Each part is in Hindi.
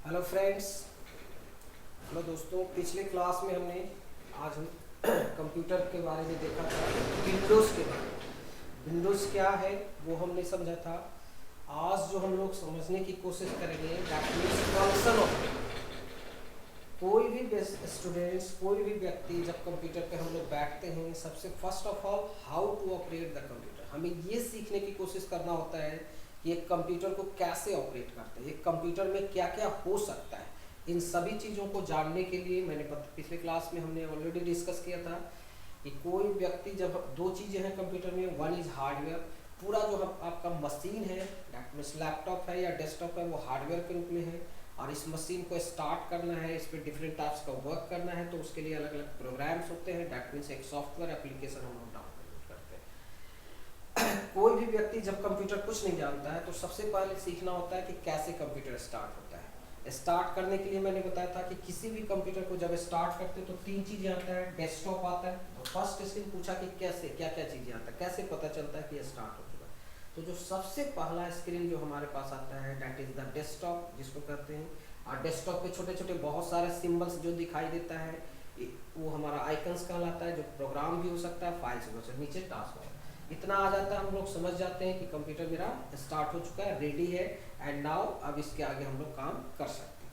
Hello friends. हेलो दोस्तों, पिछले क्लास में हमने आज हम कंप्यूटर के बारे में देखा था, विंडोज़ के बारे में। विंडोज़ क्या है वो हमने समझा था। आज जो हम लोग समझने की कोशिश करेंगे दैट मीन्स फंक्शन ऑफ। कोई भी स्टूडेंट्स, कोई भी व्यक्ति जब कंप्यूटर पे हम लोग बैठते हैं, सबसे first of all how to operate the computer, हमें ये सीखने की कोशिश करना होता है कि एक कंप्यूटर को कैसे ऑपरेट करते हैं, एक कंप्यूटर में क्या क्या हो सकता है। इन सभी चीज़ों को जानने के लिए मैंने पिछले क्लास में हमने ऑलरेडी डिस्कस किया था कि कोई व्यक्ति, जब दो चीज़ें हैं कंप्यूटर में, वन इज़ हार्डवेयर, पूरा जो आपका मशीन है दैट मीन्स लैपटॉप है या डेस्कटॉप है, वो हार्डवेयर के रूप में है। और इस मशीन को स्टार्ट करना है, इस पर डिफरेंट टाइप्स का वर्क करना है, तो उसके लिए अलग अलग प्रोग्राम्स होते हैं। दैट मीन्स एक सॉफ्टवेयर एप्लीकेशन हम लोग डाउनलोड करते हैं। कोई भी व्यक्ति जब कंप्यूटर कुछ नहीं जानता है तो सबसे पहले सीखना होता है कि कैसे कंप्यूटर स्टार्ट होता है। स्टार्ट करने के लिए मैंने बताया था कि किसी भी कंप्यूटर को जब स्टार्ट करते हैं तो तीन चीज़ें आता है। डेस्कटॉप आता है, तो फर्स्ट स्क्रीन पूछा कि कैसे क्या क्या चीज़ें आता है, कैसे पता चलता है कि ये स्टार्ट हो चुका है। तो जो सबसे पहला स्क्रीन जो हमारे पास आता है दैट इज़ द डेस्कटॉप, जिसको कहते हैं। और डेस्कटॉप पे छोटे छोटे बहुत सारे सिंबल्स जो दिखाई देता है वो हमारा आइकन्स कहलाता है, जो प्रोग्राम भी हो सकता है, फाइल्स भी हो सकता है, नीचे टास्क हो। इतना आ जाता है, हम लोग समझ जाते हैं कि कंप्यूटर मेरा स्टार्ट हो चुका है, रेडी है, एंड नाउ अब इसके आगे हम लोग काम कर सकते हैं।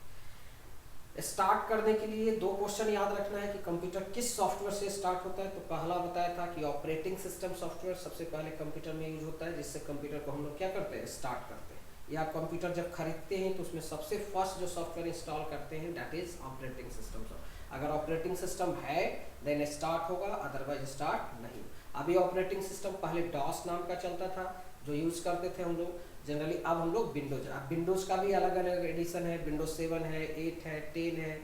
स्टार्ट करने के लिए दो क्वेश्चन याद रखना है कि कंप्यूटर किस सॉफ्टवेयर से स्टार्ट होता है। तो पहला बताया था कि ऑपरेटिंग सिस्टम सॉफ्टवेयर सबसे पहले कंप्यूटर में यूज होता है, जिससे कंप्यूटर को हम लोग क्या करते हैं, स्टार्ट करते हैं। या कंप्यूटर जब खरीदते हैं तो उसमें सबसे फर्स्ट जो सॉफ्टवेयर इंस्टॉल करते हैं दैट इज ऑपरेटिंग सिस्टम। अगर ऑपरेटिंग सिस्टम है देन स्टार्ट होगा, अदरवाइज स्टार्ट नहीं। अभी ऑपरेटिंग सिस्टम पहले डॉस नाम का चलता था जो यूज़ करते थे हम लोग जनरली। अब हम लोग विंडोज, अब विंडोज़ का भी अलग अलग एडिशन है, विंडोज 7 है, 8 है, 10 है,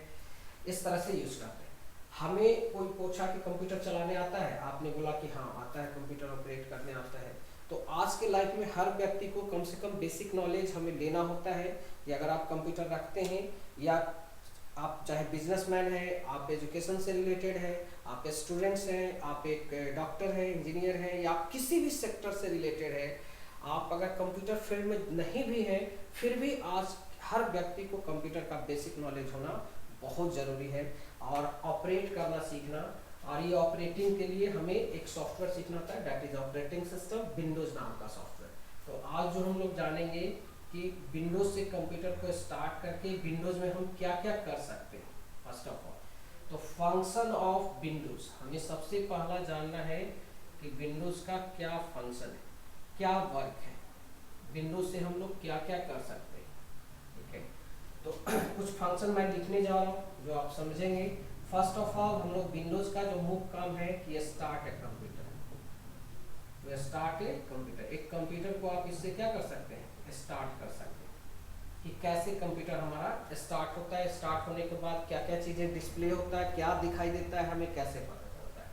इस तरह से यूज़ करते हैं। हमें कोई पूछा कि कंप्यूटर चलाने आता है, आपने बोला कि हाँ आता है, कंप्यूटर ऑपरेट करने आता है। तो आज के लाइफ में हर व्यक्ति को कम से कम बेसिक नॉलेज हमें लेना होता है कि अगर आप कंप्यूटर रखते हैं, या आप चाहे बिजनेसमैन है, आप एजुकेशन से रिलेटेड है, आप स्टूडेंट्स हैं, आप एक डॉक्टर हैं, इंजीनियर हैं, या आप किसी भी सेक्टर से रिलेटेड है, आप अगर कंप्यूटर फील्ड में नहीं भी हैं, फिर भी आज हर व्यक्ति को कंप्यूटर का बेसिक नॉलेज होना बहुत ज़रूरी है और ऑपरेट करना सीखना। और ये ऑपरेटिंग के लिए हमें एक सॉफ्टवेयर सीखना होता है that is operating system, Windows नाम का सॉफ्टवेयर। तो आज जो हम लोग जानेंगे कि विंडोज से कंप्यूटर को स्टार्ट करके विंडोज में हम क्या क्या कर सकते हैं। फर्स्ट ऑफ ऑल तो फंक्शन ऑफ विंडोज, हमें सबसे पहला जानना है कि विंडोज का क्या फंक्शन है, क्या वर्क है, विंडोज से हम लोग क्या क्या कर सकते हैं। ठीक है, तो कुछ फंक्शन मैं लिखने जा रहा हूँ जो आप समझेंगे। फर्स्ट ऑफ ऑल हम लोग विंडोज का जो मुख्य काम है कि स्टार्ट है कंप्यूटर, स्टार्ट है कंप्यूटर। एक कंप्यूटर को आप इससे क्या कर सकते हैं, स्टार्ट कर सकते हैं कि कैसे कंप्यूटर हमारा स्टार्ट होता है, स्टार्ट होने के बाद क्या क्या चीज़ें डिस्प्ले होता है, क्या दिखाई देता है, हमें कैसे पता चलता है।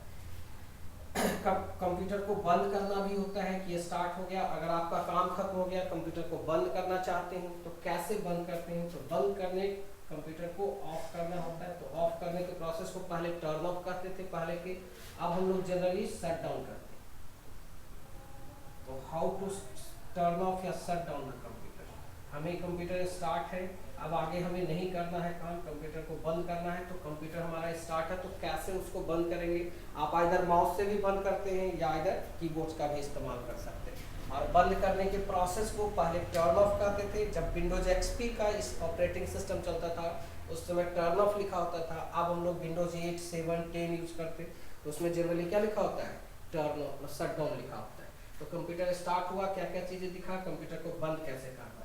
कंप्यूटर को बंद करना भी होता है कि स्टार्ट हो गया। अगर आपका काम खत्म हो गया, कंप्यूटर को बंद करना चाहते हैं तो कैसे बंद करते हैं। तो बंद करने कंप्यूटर को ऑफ करना होता है। तो ऑफ करने के प्रोसेस को पहले टर्न ऑफ करते थे पहले के, अब हम लोग जनरली शट डाउन करते हैं। तो हाउ टू टर्न ऑफ या शट डाउन द कंप्यूटर। हमें कंप्यूटर स्टार्ट है, अब आगे हमें नहीं करना है काम, कंप्यूटर को बंद करना है। तो कंप्यूटर हमारा स्टार्ट है, तो कैसे उसको बंद करेंगे। आप इधर माउस से भी बंद करते हैं या इधर कीबोर्ड का भी इस्तेमाल कर सकते हैं। और बंद करने के प्रोसेस को पहले टर्न ऑफ करते थे। जब विंडोज एक्सपी का इस ऑपरेटिंग सिस्टम चलता था उस समय टर्न ऑफ लिखा होता था। अब हम लोग विंडोज 8, 7, 10 यूज करते, तो उसमें जनरली क्या लिखा होता है, टर्न ऑफ, शट डाउन लिखा होता है। तो कंप्यूटर स्टार्ट हुआ, क्या क्या चीज़ें दिखा, कंप्यूटर को बंद कैसे करना है।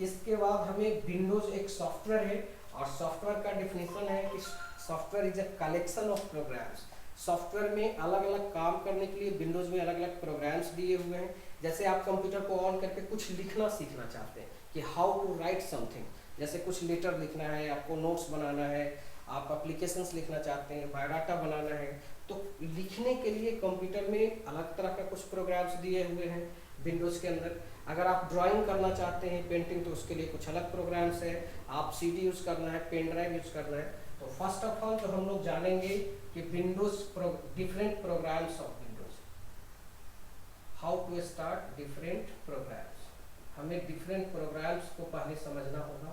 इसके बाद हमें विंडोज एक सॉफ्टवेयर है, और सॉफ्टवेयर का डिफिनेशन है कि software is a collection of programs. Software में अलग अलग काम करने के लिए विंडोज में अलग अलग प्रोग्राम्स दिए हुए हैं। जैसे आप कंप्यूटर को ऑन करके कुछ लिखना सीखना चाहते हैं कि हाउ टू राइट समथिंग, जैसे कुछ लेटर लिखना है, आपको नोट्स बनाना है, आप एप्लीकेशंस लिखना चाहते हैं, बायोडाटा बनाना है, तो लिखने के लिए कंप्यूटर में अलग तरह का कुछ प्रोग्राम्स दिए हुए हैं विंडोज़ के अंदर। अगर आप ड्राइंग करना चाहते हैं, पेंटिंग, तो उसके लिए कुछ अलग प्रोग्राम्स है। आप सीडी यूज़ करना है, पेन ड्राइव यूज़ करना है। तो फर्स्ट ऑफ ऑल जो हम लोग जानेंगे कि Windows different programs of Windows, how to start different programs. हमें डिफरेंट प्रोग्राम्स को पहले समझना होगा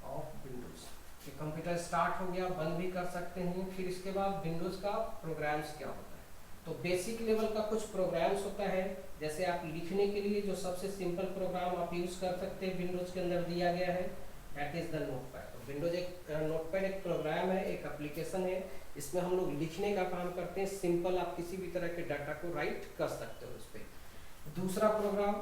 ऑफ विंडोज। ये कंप्यूटर स्टार्ट हो गया, बंद भी कर सकते हैं। फिर इसके बाद विंडोज का प्रोग्राम्स क्या होता है, तो बेसिक लेवल का कुछ प्रोग्राम्स होता है। जैसे आप लिखने के लिए जो सबसे सिंपल प्रोग्राम आप यूज कर सकते हैं विंडोज के अंदर दिया गया है, दैट इज द नोटपैड। तो विंडोज एक नोटपैड एक प्रोग्राम है, एक एप्लीकेशन है। इसमें हम लोग लिखने का काम करते हैं। सिंपल आप किसी भी तरह के डाटा को राइट कर सकते हो उस पर। दूसरा प्रोग्राम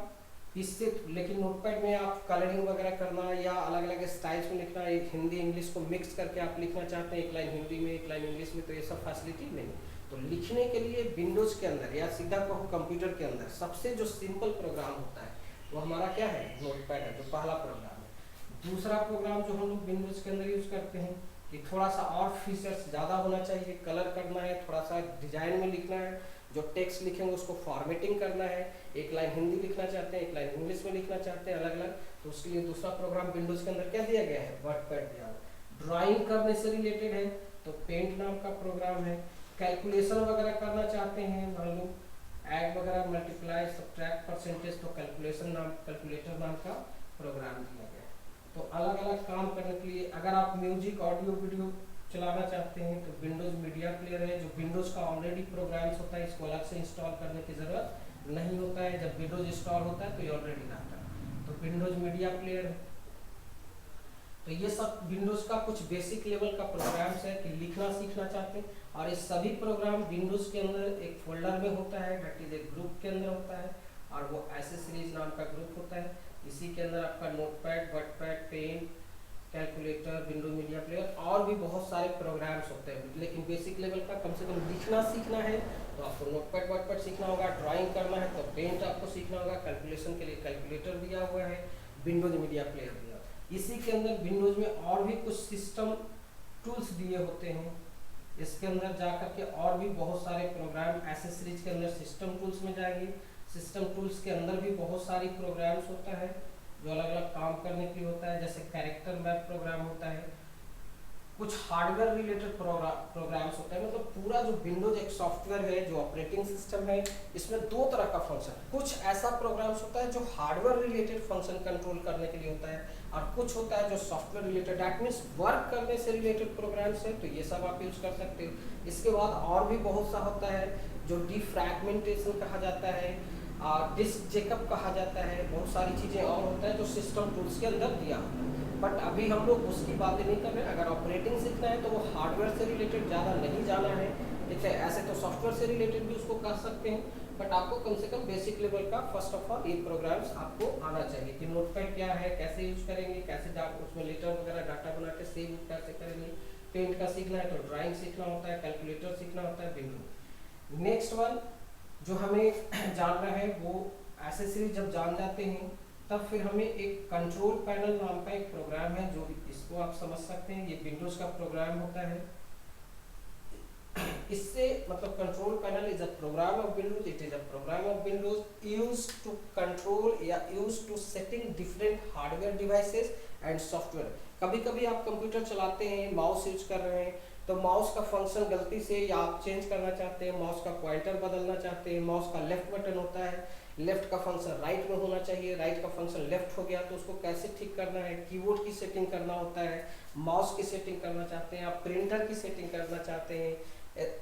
इससे, लेकिन नोटपैड में आप कलरिंग वगैरह करना या अलग अलग स्टाइल्स में लिखना, एक हिंदी इंग्लिश को मिक्स करके आप लिखना चाहते हैं, एक लाइन हिंदी में एक लाइन इंग्लिश में, तो ये सब फैसिलिटी नहीं। तो लिखने के लिए विंडोज के अंदर या सीधा कहो कंप्यूटर के अंदर सबसे जो सिंपल प्रोग्राम होता है वो हमारा क्या है, नोटपैड है, जो पहला प्रोग्राम है। दूसरा प्रोग्राम जो हम लोग विंडोज के अंदर यूज करते हैं, कि थोड़ा सा और फीचर्स ज़्यादा होना चाहिए, कलर करना है, थोड़ा सा डिजाइन में लिखना है, जो टेक्स्ट लिखेंगे उसको फॉर्मेटिंग करना है, एक लाइन हिंदी लिखना चाहते हैं, एक लाइन इंग्लिश में लिखना चाहते हैं, अलग अलग, तो उसके लिए दूसरा प्रोग्राम विंडोज के अंदर क्या दिया गया है, वर्डपैड दिया हुआ। ड्राइंग करने से रिलेटेड है तो पेंट नाम का प्रोग्राम है। कैलकुलेशन वगैरह करना चाहते हैं, मान लो ऐड वगैरह, मल्टीप्लाई, सब्ट्रैक्ट, परसेंटेज, तो कैलकुलेटर नाम का प्रोग्राम दिया गया है। तो अलग अलग काम करने के लिए, अगर आप म्यूजिक, ऑडियो, वीडियो चलाना चाहते हैं तो विंडोज मीडिया प्लेयर है, जो विंडोज का ऑलरेडी प्रोग्राम्स होता है, इसको अलग से इंस्टॉल करने की जरूरत नहीं होता है। जब विंडोज इंस्टॉल होता है तो ये ऑलरेडी रहता है, तो विंडोज मीडिया प्लेयर है। तो ये सब विंडोज का कुछ बेसिक लेवल का प्रोग्राम्स है कि लिखना सीखना चाहते हैं। और ये सभी प्रोग्राम विंडोज के अंदर एक फोल्डर में होता है, दैट इज एक ग्रुप के अंदर होता है, और वो एसेसरीज नाम का ग्रुप होता है। इसी के अंदर आपका Notepad, WordPad, Paint, calculator, window media player और भी बहुत सारे प्रोग्राम्स होते हैं। लेकिन बेसिक लेवल का कम से कम लिखना सीखना है तो आपको नोटपैड, वर्डपैड सीखना होगा। ड्राइंग करना है तो पेंट आपको सीखना होगा। कैलकुलेशन के लिए कैलकुलेटर दिया हुआ है, विंडोज मीडिया प्लेयर दिया। इसी के अंदर विंडोज में और भी कुछ सिस्टम टूल्स दिए होते हैं। इसके अंदर जाकर के और भी बहुत सारे प्रोग्राम, एसेसरीज के अंदर सिस्टम टूल्स में जाएंगे। सिस्टम टूल्स के अंदर भी बहुत सारी प्रोग्राम्स होता है जो अलग अलग काम करने के लिए होता है। जैसे कैरेक्टर मैप प्रोग्राम होता है, कुछ हार्डवेयर रिलेटेड प्रोग्राम्स होते हैं। मतलब पूरा जो विंडोज एक सॉफ्टवेयर है, जो ऑपरेटिंग सिस्टम है, इसमें दो तरह का फंक्शन, कुछ ऐसा प्रोग्राम्स होता है जो हार्डवेयर रिलेटेड फंक्शन कंट्रोल करने के लिए होता है, और कुछ होता है जो software related, that means work करने से रिलेटेड प्रोग्राम्स है, तो ये सब आप यूज कर सकते हो। इसके बाद और भी बहुत सा होता है जो डिफ्रैगमेंटेशन कहा जाता है, डिस्क चेकअप कहा जाता है, बहुत सारी चीज़ें और होता है जो सिस्टम टूल्स के अंदर दिया होता है। बट अभी हम लोग उसकी बातें नहीं कर रहे हैं। अगर ऑपरेटिंग सीखना है तो वो हार्डवेयर से रिलेटेड ज़्यादा नहीं जाना है, ठीक है। ऐसे तो सॉफ्टवेयर से रिलेटेड भी उसको कर सकते हैं, बट आपको कम से कम बेसिक लेवल का फर्स्ट ऑफ ऑल ये प्रोग्राम्स आपको आना चाहिए कि नोटपैड क्या है, कैसे यूज करेंगे, कैसे उसमें लेटर वगैरह डाटा बना के सेव कैसे करेंगे। पेंट का सीखना है तो ड्राइंग सीखना होता है, कैलकुलेटर सीखना होता है, विंडो। नेक्स्ट वन जो हमें जानना है वो एसेसरी जब जान जाते हैं तब फिर हमें एक कंट्रोल पैनल नाम का एक प्रोग्राम है, जो इसको आप समझ सकते हैं, ये विंडोज का प्रोग्राम होता है। इससे मतलब control panel is a program of Windows, it is a program of Windows used to control या used to setting different hardware devices and software. कभी कभी आप कंप्यूटर चलाते हैं, माउस यूज कर रहे हैं, तो माउस का फंक्शन गलती से या आप चेंज करना चाहते हैं, माउस का पॉइंटर बदलना चाहते हैं, माउस का लेफ्ट बटन होता है, लेफ्ट का फंक्शन राइट में होना चाहिए, राइट का फंक्शन लेफ्ट हो गया, तो उसको कैसे ठीक करना है। कीबोर्ड की सेटिंग करना होता है, माउस की सेटिंग करना चाहते हैं, आप प्रिंटर की सेटिंग करना चाहते हैं,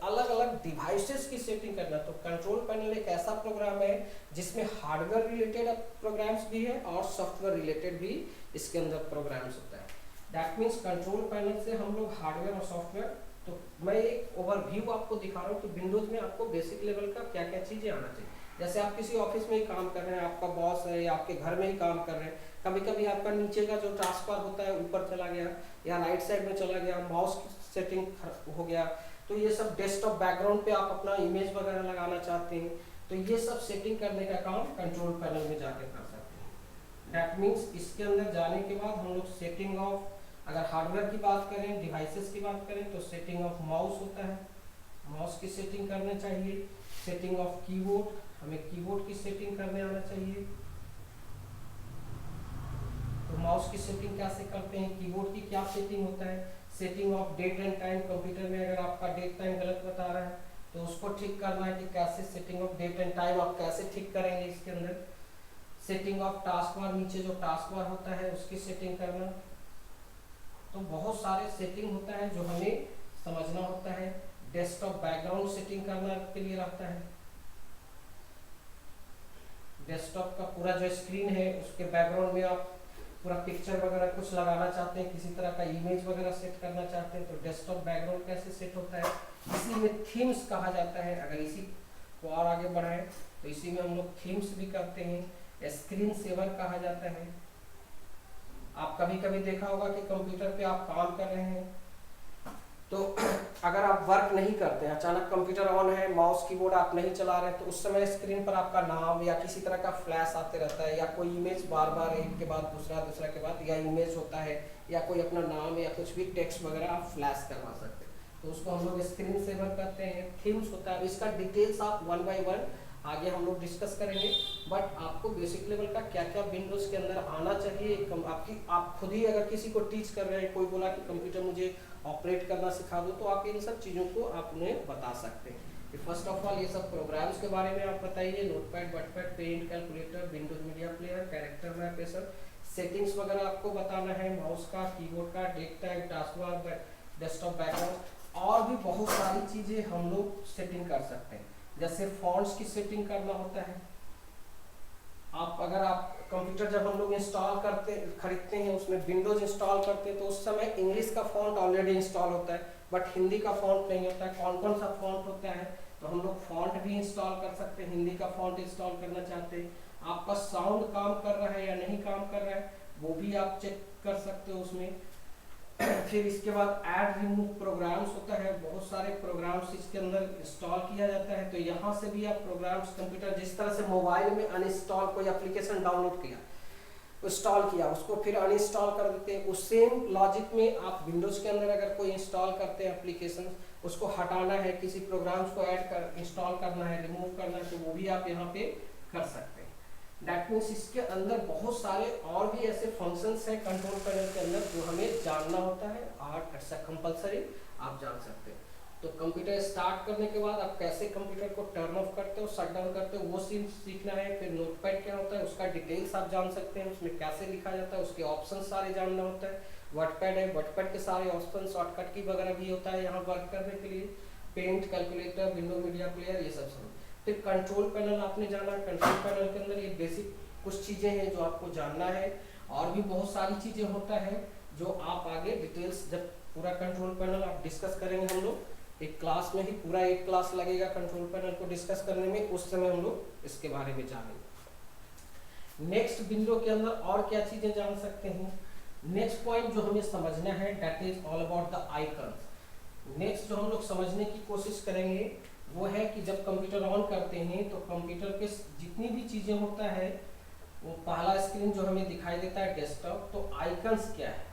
अलग अलग डिवाइसेस की सेटिंग करना। तो कंट्रोल पैनल एक ऐसा प्रोग्राम है जिसमें हार्डवेयर रिलेटेड प्रोग्राम्स भी है और सॉफ्टवेयर रिलेटेड भी इसके अंदर प्रोग्राम्स होता है। दैट मीन्स कंट्रोल पैनल से हम लोग हार्डवेयर और सॉफ्टवेयर, तो मैं एक ओवरव्यू आपको दिखा रहा हूँ कि विंडोज में आपको बेसिक लेवल का क्या क्या चीज़ें आना चाहिए। जैसे आप किसी ऑफिस में ही काम कर रहे हैं, आपका बॉस है या आपके घर में ही काम कर रहे हैं, कभी कभी आपका नीचे का जो टास्क बार होता है ऊपर चला गया या राइट साइड में चला गया, माउस की सेटिंग हो गया, तो ये सब डेस्कटॉप बैकग्राउंड पे आप अपना इमेज वगैरह लगाना चाहते हैं, तो ये सब सेटिंग करने का काम कंट्रोल पैनल में जाके कर सकते हैं। दैट मीन्स इसके अंदर जाने के बाद हम लोग सेटिंग ऑफ, अगर हार्डवेयर की बात करें, डिवाइसेस की बात करें, तो सेटिंग ऑफ माउस होता है, माउस की सेटिंग करना चाहिए। सेटिंग ऑफ कीबोर्ड, हमें कीबोर्ड की सेटिंग करने आना चाहिए। तो माउस की सेटिंग कैसे करते हैं, कीबोर्ड की क्या सेटिंग होता है। Setting of date and time, computer में अगर आपका डेट टाइम गलत बता रहा है तो उसको ठीक करना है कि कैसे setting of date and time आप कैसे ठीक करेंगे इसके अंदर। सेटिंग ऑफ टास्क बार, नीचे जो टास्क बार होता है उसकी सेटिंग करना। तो बहुत सारे सेटिंग होता है जो हमें समझना होता है। डेस्कटॉप बैकग्राउंड सेटिंग करने के लिए रहता है। डेस्कटॉप का पूरा जो स्क्रीन है उसके बैकग्राउंड में आप पूरा पिक्चर वगैरह कुछ लगाना चाहते हैं, किसी तरह का इमेज वगैरह सेट करना चाहते हैं, तो डेस्कटॉप बैकग्राउंड कैसे सेट होता है, इसी में थीम्स कहा जाता है। अगर इसी को और आगे बढ़ाएं तो इसी में हम लोग थीम्स भी करते हैं। स्क्रीन सेवर कहा जाता है। आप कभी कभी देखा होगा कि कंप्यूटर पे आप काम कर रहे हैं तो अगर आप वर्क नहीं करते हैं, अचानक कंप्यूटर ऑन है, माउस कीबोर्ड आप नहीं चला रहे हैं, तो उस समय स्क्रीन पर आपका नाम या किसी तरह का फ्लैश आते रहता है, या कोई इमेज बार बार एक के बाद दूसरा दूसरा के बाद या इमेज होता है, या कोई अपना नाम या कुछ भी टेक्स्ट वगैरह आप फ्लैश करवा सकते हैं, तो उसको हम लोग स्क्रीन सेवर करते हैं। थीम्स होता है, इसका डिटेल्स आप 1 बाय 1 आगे हम लोग डिस्कस करेंगे, बट आपको बेसिक लेवल का क्या क्या विंडोज के अंदर आना चाहिए आप खुद ही अगर किसी को टीच कर रहे हैं, कोई बोला कि कंप्यूटर मुझे ऑपरेट करना सिखा दो, तो आप इन सब चीज़ों को आप उन्हें बता सकते हैं। फर्स्ट ऑफ ऑल ये सब प्रोग्राम्स के बारे में आप बताइए, Notepad, WordPad, Paint, calculator, Windows media player, character map, ये सब सेटिंग्स वगैरह आपको बताना है, माउस का, कीबोर्ड का, date time, taskbar, desktop background, और भी बहुत सारी चीज़ें हम लोग सेटिंग कर सकते हैं। जैसे फॉन्ट्स की सेटिंग करना होता है। आप कंप्यूटर जब हम लोग इंस्टॉल करते खरीदते हैं, उसमें विंडोज इंस्टॉल करते हैं, तो उस समय इंग्लिश का फॉन्ट ऑलरेडी इंस्टॉल होता है, बट हिंदी का फॉन्ट नहीं होता है। कौन कौन सा फॉन्ट होता है, तो हम लोग फॉन्ट भी इंस्टॉल कर सकते हैं। हिंदी का फॉन्ट इंस्टॉल करना चाहते हैं, आपका साउंड काम कर रहा है या नहीं काम कर रहा है, वो भी आप चेक कर सकते हो उसमें। फिर इसके बाद ऐड रिमूव प्रोग्राम्स होता है, बहुत सारे प्रोग्राम्स इसके अंदर इंस्टॉल किया जाता है, तो यहाँ से भी आप प्रोग्राम्स, कंप्यूटर जिस तरह से मोबाइल में अनइंस्टॉल कोई एप्लीकेशन डाउनलोड किया, इंस्टॉल किया, उसको फिर अनइंस्टॉल कर देते हैं, उस सेम लॉजिक में आप विंडोज के अंदर अगर कोई इंस्टॉल करते हैं एप्लीकेशन, उसको हटाना है, किसी प्रोग्राम्स को ऐड कर इंस्टॉल करना है, रिमूव करना है, तो वो भी आप यहाँ पे कर सकते हैं। दैट मीन्स इसके अंदर बहुत सारे और भी ऐसे फंक्शंस हैं कंट्रोल पैनल के अंदर जो हमें जानना होता है, और इट्स कंपलसरी आप जान सकते हैं। तो कंप्यूटर स्टार्ट करने के बाद आप कैसे कंप्यूटर को टर्न ऑफ करते हो, शट डाउन करते हो, वो सीखना है। फिर नोटपैड क्या होता है, उसका डिटेल्स आप जान सकते हैं, उसमें कैसे लिखा जाता है, उसके ऑप्शन सारे जानना होता है। वर्डपैड है, वर्डपैड के सारे ऑप्शन, शॉर्टकट की वगैरह भी होता है यहाँ वर्क करने के लिए। Paint, calculator, window media player, ये सब सब। फिर कंट्रोल पैनल आपने जाना, कंट्रोल पैनल के अंदर ये बेसिक कुछ चीज़ें हैं जो आपको जानना है, और भी बहुत सारी चीज़ें होता है जो आप आगे डिटेल्स, जब पूरा कंट्रोल पैनल आप डिस्कस करेंगे, हम लोग एक क्लास में ही पूरा एक क्लास लगेगा कंट्रोल पैनल को डिस्कस करने में, उस समय हम लोग इसके बारे में जानेंगे। नेक्स्ट विंडो के अंदर और क्या चीज़ें जान सकते हैं। नेक्स्ट पॉइंट जो हमें समझना है, that is all about the icons. Next जो हम लोग समझने की कोशिश करेंगे वो है कि जब कंप्यूटर ऑन करते हैं तो कंप्यूटर के जितनी भी चीज़ें होता है, वो पहला स्क्रीन जो हमें दिखाई देता है डेस्कटॉप, तो आइकन्स क्या है,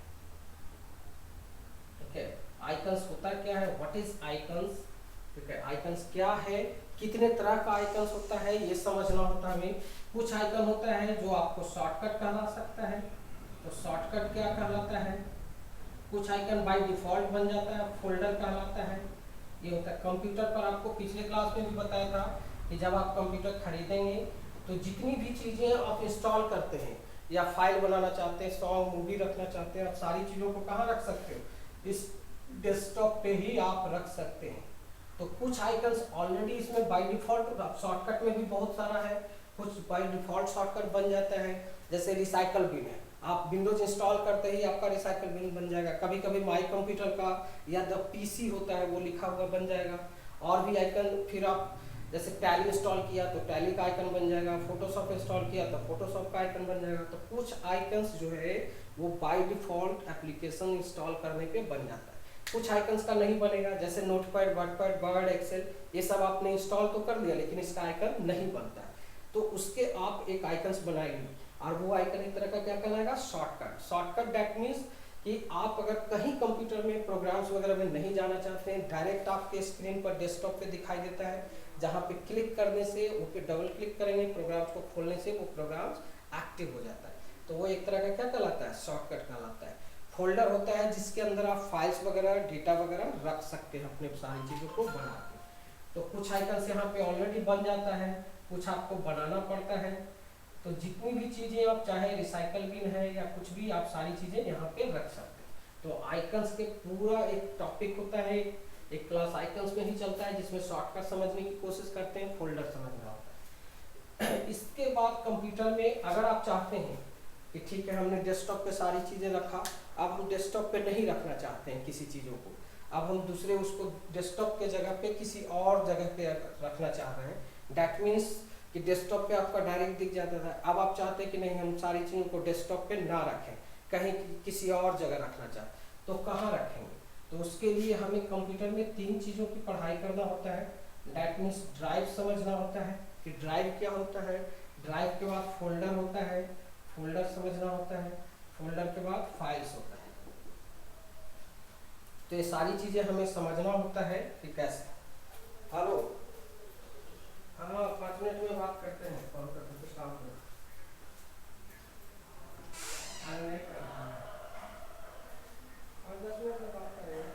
ठीक है, आइकन्स होता क्या है, व्हाट इज आइकन्स, ठीक है, आइकन्स क्या है, कितने तरह का आइकन्स होता है, ये समझना होता है हमें। कुछ आइकन होता है जो आपको शॉर्टकट कहला सकता है, तो शॉर्टकट क्या कहलाता है। कुछ आइकन बाय डिफॉल्ट बन जाता है, फोल्डर कहलाता है, ये होता है। कंप्यूटर पर आपको पिछले क्लास में भी बताया था कि जब आप कंप्यूटर खरीदेंगे तो जितनी भी चीज़ें आप इंस्टॉल करते हैं या फाइल बनाना चाहते हैं, सॉन्ग, मूवी रखना चाहते हैं, आप सारी चीज़ों को कहाँ रख सकते हो, इस डेस्कटॉप पे ही आप रख सकते हैं। तो कुछ आइकन्स ऑलरेडी इसमें बाय डिफॉल्ट, शॉर्टकट में भी बहुत सारा है, कुछ बाय डिफॉल्ट शॉर्टकट बन जाता है। जैसे रिसाइकल बिन है, आप विंडोज इंस्टॉल करते ही आपका रिसाइकल बिन बन जाएगा। कभी कभी माई कंप्यूटर का या द पीसी होता है वो लिखा हुआ बन जाएगा। और भी आइकन, फिर आप जैसे टैली इंस्टॉल किया तो टैली का आइकन बन जाएगा, फोटोशॉप इंस्टॉल किया तो फोटोशॉप का आइकन बन जाएगा। तो कुछ आइकन्स जो है वो बाय डिफॉल्ट एप्लीकेशन इंस्टॉल करने पे बन जाता है, कुछ आइकन्स का नहीं बनेगा। जैसे नोटपैड, वर्डपैड, वर्ड, एक्सेल, ये सब आपने इंस्टॉल तो कर लिया लेकिन इसका आइकन नहीं बनता है, तो उसके आप एक आइकन्स बनाएंगे, और वो आइकन एक तरह का क्या कहलाएगा, शॉर्टकट। शॉर्टकट दैट मीन्स कि आप अगर कहीं कंप्यूटर में प्रोग्राम्स वगैरह में नहीं जाना चाहते हैं, डायरेक्ट आपके स्क्रीन पर डेस्कटॉप पे दिखाई देता है, जहाँ पे क्लिक करने से, वो पे डबल क्लिक करेंगे, प्रोग्राम्स को खोलने से वो प्रोग्राम्स एक्टिव हो जाता है, तो वो एक तरह का क्या कहलाता है, शॉर्टकट कहलाता है। फोल्डर होता है जिसके अंदर आप फाइल्स वगैरह, डेटा वगैरह रख सकते हैं अपने सारी चीज़ों को बना के। तो कुछ आइकन्स यहाँ पे ऑलरेडी बन जाता है, कुछ आपको बनाना पड़ता है। तो जितनी भी चीज़ें आप चाहे, रिसाइकल बिन है या कुछ भी, आप सारी चीज़ें यहाँ पे रख सकते हैं। तो आइकन्स के पूरा एक टॉपिक होता है, एक क्लास आइकन्स में ही चलता है, जिसमें शॉर्टकट समझने की कोशिश करते हैं, फोल्डर समझना होता है। इसके बाद कंप्यूटर में अगर आप चाहते हैं कि ठीक है हमने डेस्कटॉप पे सारी चीज़ें रखा, अब हम डेस्कटॉप पे नहीं रखना चाहते हैं किसी चीज़ों को, अब हम दूसरे उसको डेस्कटॉप के जगह पे किसी और जगह पे रखना चाह रहे हैं, डैट मीन्स कि डेस्कटॉप पे आपका डायरेक्ट दिख जाता था, अब आप चाहते हैं कि नहीं हम सारी चीज़ों को डेस्कटॉप पे ना रखें, कहीं किसी और जगह रखना चाहते, तो कहाँ रखेंगे? तो उसके लिए हमें कंप्यूटर में 3 चीज़ों की पढ़ाई करना होता है। डैट मीन्स ड्राइव समझना होता है कि ड्राइव क्या होता है, ड्राइव के बाद फोल्डर होता है, फोल्डर समझना होता है, फोल्डर के बाद फाइल्स होता है। तो ये सारी चीज़ें हमें समझना होता है कि कैसे। हेलो, हाँ 5 मिनट में बात करते हैं, कॉल करते हैं, कुछ काम करो। नहीं कर रहा हूँ, और 10 मिनट में बात करेंगे।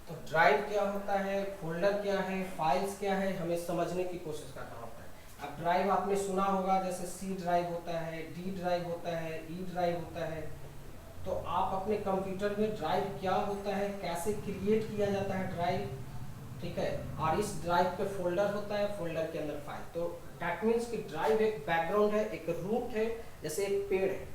तो ड्राइव क्या होता है, फोल्डर क्या है, फाइल्स क्या है, हमें समझने की कोशिश करना होता है। अब ड्राइव आपने सुना होगा, जैसे सी ड्राइव होता है, डी ड्राइव होता है, ई ड्राइव होता है। तो आप अपने कंप्यूटर में ड्राइव क्या होता है, कैसे क्रिएट किया जाता है ड्राइव, ठीक है, और इस ड्राइव पे फोल्डर होता है, फोल्डर के अंदर फाइल। तो दैट मीन्स कि ड्राइव एक बैकग्राउंड है, एक रूट है, जैसे एक पेड़ है,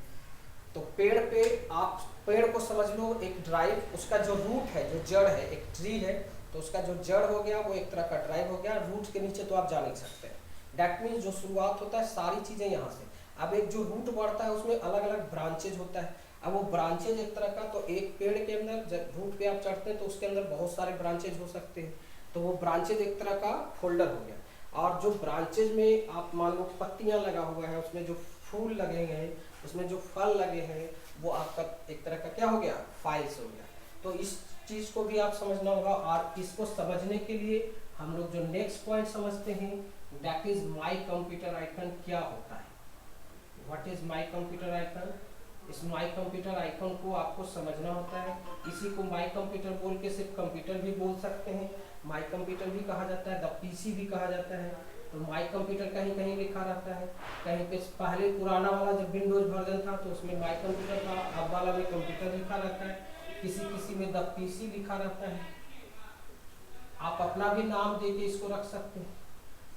तो पेड़ पे आप पेड़ को समझ लो एक ड्राइव, उसका जो रूट है, जो जड़ है, एक ट्री है, तो उसका जो जड़ हो गया वो एक तरह का ड्राइव हो गया, रूट के नीचे तो आप जा नहीं सकते। दैट मीन्स जो शुरुआत होता है सारी चीज़ें यहाँ से, अब एक जो रूट बढ़ता है उसमें अलग अलग ब्रांचेज होता है। अब वो ब्रांचेज एक तरह का, तो एक पेड़ के अंदर जब रूट पे आप चढ़ते हैं तो उसके अंदर बहुत सारे ब्रांचेज हो सकते हैं, तो वो ब्रांचेज एक तरह का फोल्डर हो गया। और जो ब्रांचेज में आप मान लो पत्तियाँ लगा हुआ है, उसमें जो फूल लगे हैं, उसमें जो फल लगे हैं, वो आपका एक तरह का क्या हो गया, फाइल्स हो गया। तो इस चीज़ को भी आप समझना होगा, और इसको समझने के लिए हम लोग जो नेक्स्ट पॉइंट समझते हैं, that is my computer icon क्या होता है। What is my computer icon? इस माई कंप्यूटर आइकन को आपको समझना होता है। इसी को माई कंप्यूटर बोल के सिर्फ कंप्यूटर भी बोल सकते हैं, माई कंप्यूटर भी कहा जाता है, द पीसी भी कहा जाता है। तो माई कंप्यूटर कहीं कहीं लिखा रहता है, कहीं पे पहले पुराना वाला जब विंडोज वर्जन था तो उसमें माई कंप्यूटर था, अब वाला में कंप्यूटर लिखा रहता है, किसी किसी में द पीसी लिखा रहता है। आप अपना भी नाम दे के इसको रख सकते हैं।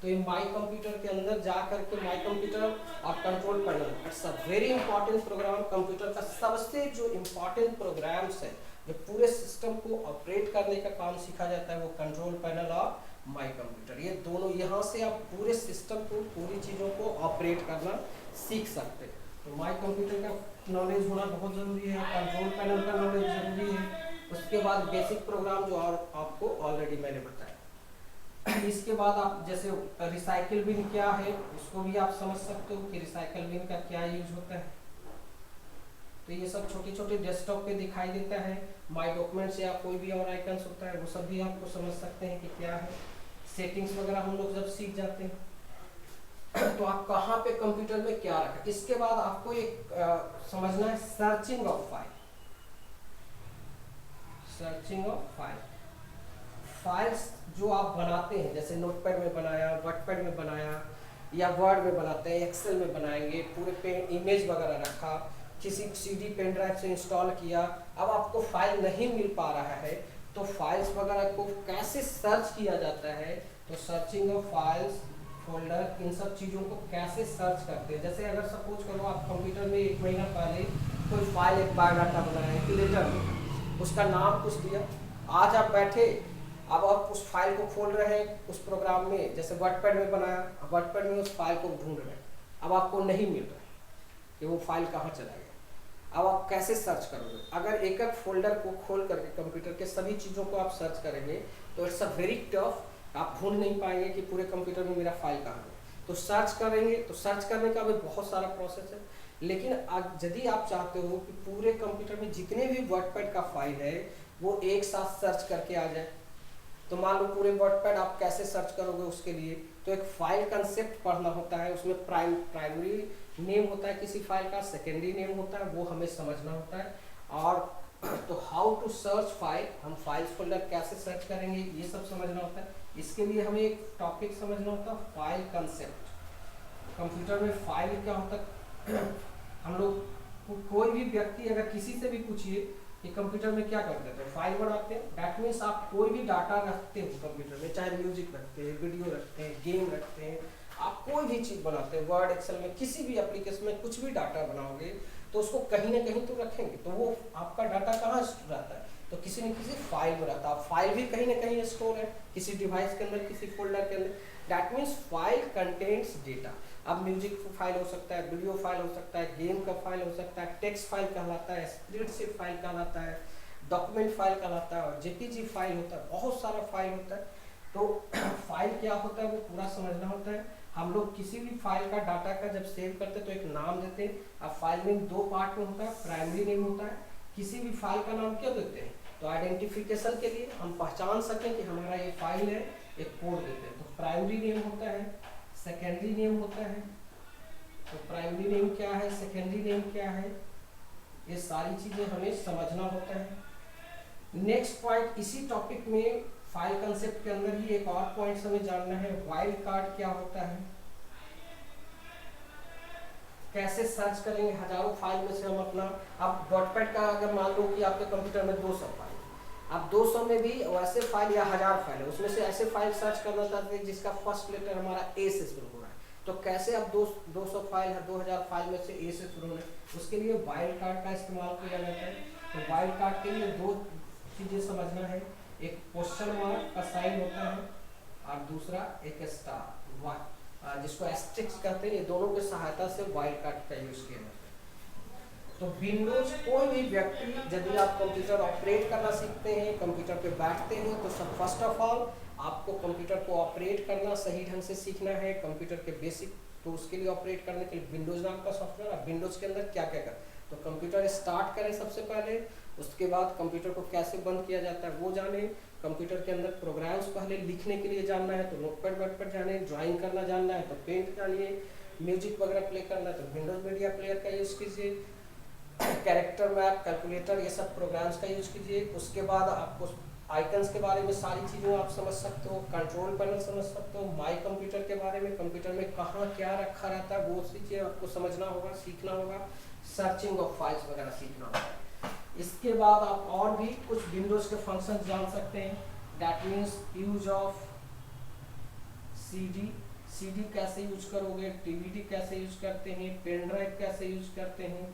तो ये माई कंप्यूटर के अंदर जा करके माई कंप्यूटर और control panel, it's a very important program. Computer का सबसे जो इम्पॉर्टेंट प्रोग्राम्स है, जो पूरे सिस्टम को ऑपरेट करने का काम सीखा जाता है, वो कंट्रोल पैनल और माई कंप्यूटर, ये दोनों, यहाँ से आप पूरे सिस्टम को, पूरी चीज़ों को ऑपरेट करना सीख सकते हैं। तो माई कंप्यूटर का नॉलेज होना बहुत ज़रूरी है, कंट्रोल पैनल का नॉलेज ज़रूरी है। उसके बाद बेसिक प्रोग्राम जो और आपको ऑलरेडी मैंने बताया। इसके बाद आप जैसे रिसाइकिल बिन क्या है, उसको भी आप समझ सकते हो कि रिसाइकिल बिन का क्या यूज होता है। तो ये सब छोटे छोटे डेस्कटॉप पे दिखाई देता है, माई डॉक्यूमेंट्स या कोई भी और आइकन्स होता है, वो सब भी आपको समझ सकते हैं कि क्या है। सेटिंग्स वगैरह हम लोग जब सीख जाते हैं तो आप कहाँ पे कंप्यूटर में क्या रखें। इसके बाद आपको एक समझना है searching of file. Searching of file, files जो आप बनाते हैं, जैसे नोटपैड में बनाया, वर्डपैड में बनाया, या वर्ड में बनाते हैं, एक्सेल में बनाएंगे, पूरे पे इमेज वगैरह रखा, किसी सीडी पेन ड्राइव से इंस्टॉल किया, अब आपको फाइल नहीं मिल पा रहा है, तो फाइल्स वगैरह को कैसे सर्च किया जाता है। तो सर्चिंग ऑफ फाइल्स, फोल्डर, इन सब चीज़ों को कैसे सर्च करते हैं। जैसे अगर सपोज करो आप कंप्यूटर में 1 महीना पहले कोई फाइल, एक बायोडाटा बनाया, एक लेटर, उसका नाम कुछ दिया, आज आप बैठे, अब आप उस फाइल को खोल रहे हैं उस प्रोग्राम में, जैसे वर्डपैड में बनाया, वर्डपैड में उस फाइल को ढूंढ रहे हैं, अब आपको नहीं मिल रहा है कि वो फाइल कहाँ चला गया। अब आप कैसे सर्च करोगे? अगर एक एक फोल्डर को खोल करके कंप्यूटर के सभी चीज़ों को आप सर्च करेंगे तो इट्स अ वेरी टफ, आप ढूंढ नहीं पाएंगे कि पूरे कंप्यूटर में मेरा फाइल कहाँ है। तो सर्च करेंगे, तो सर्च करने का भी बहुत सारा प्रोसेस है, लेकिन यदि आप चाहते हो कि पूरे कंप्यूटर में जितने भी वर्डपैड का फाइल है वो एक साथ सर्च करके आ जाए, तो मान लो पूरे वर्डपैड आप कैसे सर्च करोगे। उसके लिए तो एक फाइल कंसेप्ट पढ़ना होता है, उसमें प्राइमरी नेम होता है किसी फाइल का, सेकेंडरी नेम होता है, वो हमें समझना होता है। और तो हाउ टू सर्च फाइल, हम फाइल्स फोल्डर कैसे सर्च करेंगे, ये सब समझना होता है। इसके लिए हमें एक टॉपिक समझना होता है, फाइल कंसेप्ट। कंप्यूटर में फाइल क्या होता है हम लोग कोई भी व्यक्ति अगर किसी से भी पूछिए कि कंप्यूटर में क्या करते हैं, फाइल बनाते हैं। दैट मीन्स आप कोई भी डाटा रखते हो कंप्यूटर में, चाहे म्यूजिक रखते हैं, वीडियो रखते हैं, गेम रखते हैं, आप कोई भी चीज़ बनाते हैं, वर्ड एक्सेल में किसी भी एप्लीकेशन में कुछ भी डाटा बनाओगे तो उसको कहीं ना कहीं तो रखेंगे, तो वो आपका डाटा कहाँ रहता है, तो किसी न किसी फाइल में रहता है। फाइल भी कहीं ना कहीं स्टोर है, किसी डिवाइस के अंदर, किसी फोल्डर के अंदर। That means file contains data. अब म्यूजिक फाइल हो सकता है, वीडियो फाइल हो सकता है, गेम का फाइल हो सकता है, टेक्स्ट फाइल कहलाता है, स्प्रेडशीट फाइल कहलाता है, डॉक्यूमेंट फाइल कहलाता है, और जेपीजी फाइल होता है, बहुत सारा फाइल होता है। तो फाइल क्या होता है वो पूरा समझना होता है। हम लोग किसी भी फाइल का डाटा का जब सेव करते हैं तो एक नाम देते हैं। अब फाइल नेम दो पार्ट में होता है, प्राइमरी नेम होता है। किसी भी फाइल का नाम क्यों देते हैं, तो आइडेंटिफिकेशन के लिए, हम पहचान सकें कि हमारा ये फाइल है, एक कोड देते हैं। तो प्राइमरी नेम होता है, सेकेंडरी नेम होता है। तो प्राइमरी नेम क्या है, सेकेंडरी नेम क्या है, ये सारी चीजें हमें समझना होता है। नेक्स्ट पॉइंट, इसी टॉपिक में फाइल कंसेप्ट के अंदर ही एक और पॉइंट हमें जानना है, वाइल्ड कार्ड क्या होता है, कैसे सर्च करेंगे हजारों फाइल में से हम अपना। अब डॉटपैड का अगर मान लो कि आपके कंप्यूटर में 200 फाइल, अब 200 में भी वैसे फाइल या 1000 फाइल है, उसमें से ऐसे फाइल सर्च करना चाहते हैं जिसका फर्स्ट लेटर हमारा ए से शुरू हो रहा है, तो कैसे अब 200 फाइल है, 2000 फाइल में से ए से शुरू होना है, उसके लिए वाइल्ड कार्ड का इस्तेमाल किया जाता है। तो वाइल्ड कार्ड के लिए दो चीजें समझना है, एक क्वेश्चन मार्क का साइन होता है और दूसरा एक स्टार जिसको एस्टेरिस्क कहते हैं, ये दोनों की सहायता से वाइल्ड कार्ड का यूज किया जाता है। तो विंडोज कोई भी व्यक्ति, यदि आप कंप्यूटर ऑपरेट करना सीखते हैं, कंप्यूटर पे बैठते हैं, तो सब फर्स्ट ऑफ ऑल आपको कंप्यूटर को ऑपरेट करना सही ढंग से सीखना है, कंप्यूटर के बेसिक। तो उसके लिए ऑपरेट करने के लिए विंडोज नाम का सॉफ्टवेयर, अब विंडोज के अंदर क्या क्या कर, तो कंप्यूटर स्टार्ट करें सबसे पहले, उसके बाद कंप्यूटर को कैसे बंद किया जाता है वो जाने, कंप्यूटर के अंदर प्रोग्राम्स पहले लिखने के लिए जानना है तो नोटपैड वोटपैड जाने, ड्राइंग करना जानना है तो पेंट जानिए, म्यूजिक वगैरह प्ले करना है तो विंडोज मीडिया प्लेयर का यूज़ कीजिए, कैरेक्टर मैप, कैलकुलेटर, ये सब प्रोग्राम्स का यूज कीजिए। उसके बाद आपको आइकन्स के बारे में सारी चीज़ें आप समझ सकते हो, कंट्रोल पैनल समझ सकते हो, माई कंप्यूटर के बारे में, कंप्यूटर में कहाँ क्या रखा रहता है वो चीज़ें आपको समझना होगा, सीखना होगा, सर्चिंग ऑफ फाइल्स वगैरह सीखना होगा। इसके बाद आप और भी कुछ विंडोज के फंक्शन जान सकते हैं। That means use of CD कैसे यूज करोगे, डीवीडी कैसे यूज करते हैं, पेन ड्राइव कैसे यूज करते हैं,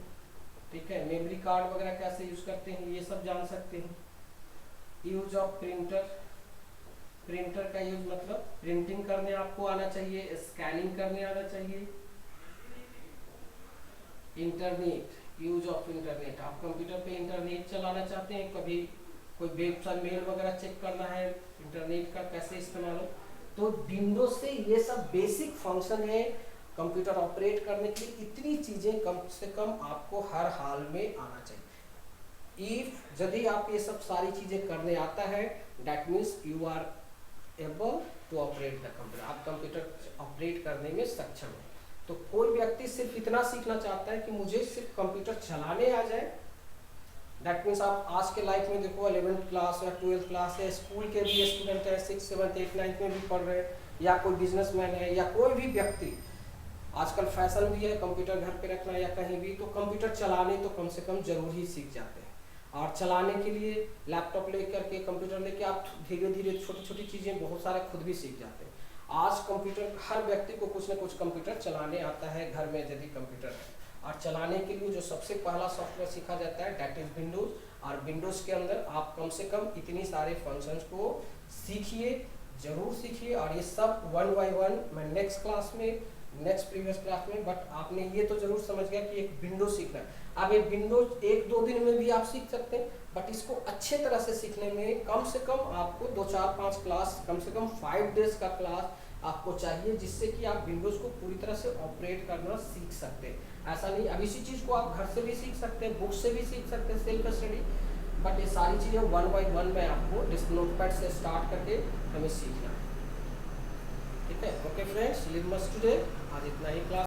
ठीक है, मेमोरी कार्ड वगैरह कैसे यूज करते हैं, ये सब जान सकते हैं। यूज ऑफ प्रिंटर का यूज मतलब प्रिंटिंग करने आपको आना चाहिए, स्कैनिंग करने आना चाहिए। इंटरनेट, यूज ऑफ इंटरनेट, आप कंप्यूटर पे इंटरनेट चलाना चाहते हैं, कभी कोई वेबसाइट मेल वगैरह चेक करना है, इंटरनेट का कैसे इस्तेमाल हो, तो विंडोज से ये सब बेसिक फंक्शन है कंप्यूटर ऑपरेट करने के लिए। इतनी चीजें कम से कम आपको हर हाल में आना चाहिए। इफ यदि आप ये सब सारी चीजें करने आता है, that means you are able to operate the computer, आप कंप्यूटर ऑपरेट करने में सक्षम है। तो कोई व्यक्ति सिर्फ इतना सीखना चाहता है कि मुझे सिर्फ कंप्यूटर चलाने आ जाए, दैट मीन्स आप आज के लाइफ में देखो 11th क्लास या 12th क्लास है, स्कूल के भी स्टूडेंट है, 6th 7th 8th 9th में भी पढ़ रहे हैं, या कोई बिजनेसमैन है, या कोई भी व्यक्ति, आजकल फैशन भी है कंप्यूटर घर पे रखना या कहीं भी, तो कंप्यूटर चलाने तो कम से कम जरूर ही सीख जाते हैं। और चलाने के लिए लैपटॉप लेकर के, कंप्यूटर लेके आप धीरे धीरे छोटी छोटी चीज़ें बहुत सारे खुद भी सीख जाते हैं। आज कंप्यूटर, हर व्यक्ति को कुछ न कुछ कंप्यूटर चलाने आता है घर में यदि कंप्यूटर है। और चलाने के लिए जो सबसे पहला सॉफ्टवेयर सीखा जाता है दैट इज विंडोज। और विंडोज के अंदर आप कम से कम इतनी सारे फंक्शंस को सीखिए, जरूर सीखिए। और ये सब 1 by 1 मैं नेक्स्ट क्लास में, नेक्स्ट प्रीवियस क्लास में, बट आपने ये तो जरूर समझ गया कि एक विंडोज सीखना है। अब ये विंडोज 1-2 दिन में भी आप सीख सकते हैं, बट इसको अच्छे तरह से सीखने में कम से कम आपको 2-4-5 क्लास, कम से कम 5 डेज का क्लास आपको चाहिए, जिससे कि आप विंडोज को पूरी तरह से ऑपरेट करना सीख सकते हैं। ऐसा नहीं, अब इसी चीज़ को आप घर से भी सीख सकते हैं, बुक से भी सीख सकते हैं, सेल्फ स्टडी, बट ये सारी चीज़ें 1 by 1 में आपको नोटपैड से स्टार्ट करके हमें सीखना है। ठीक है, okay friends, live must today, आज इतना ही क्लास।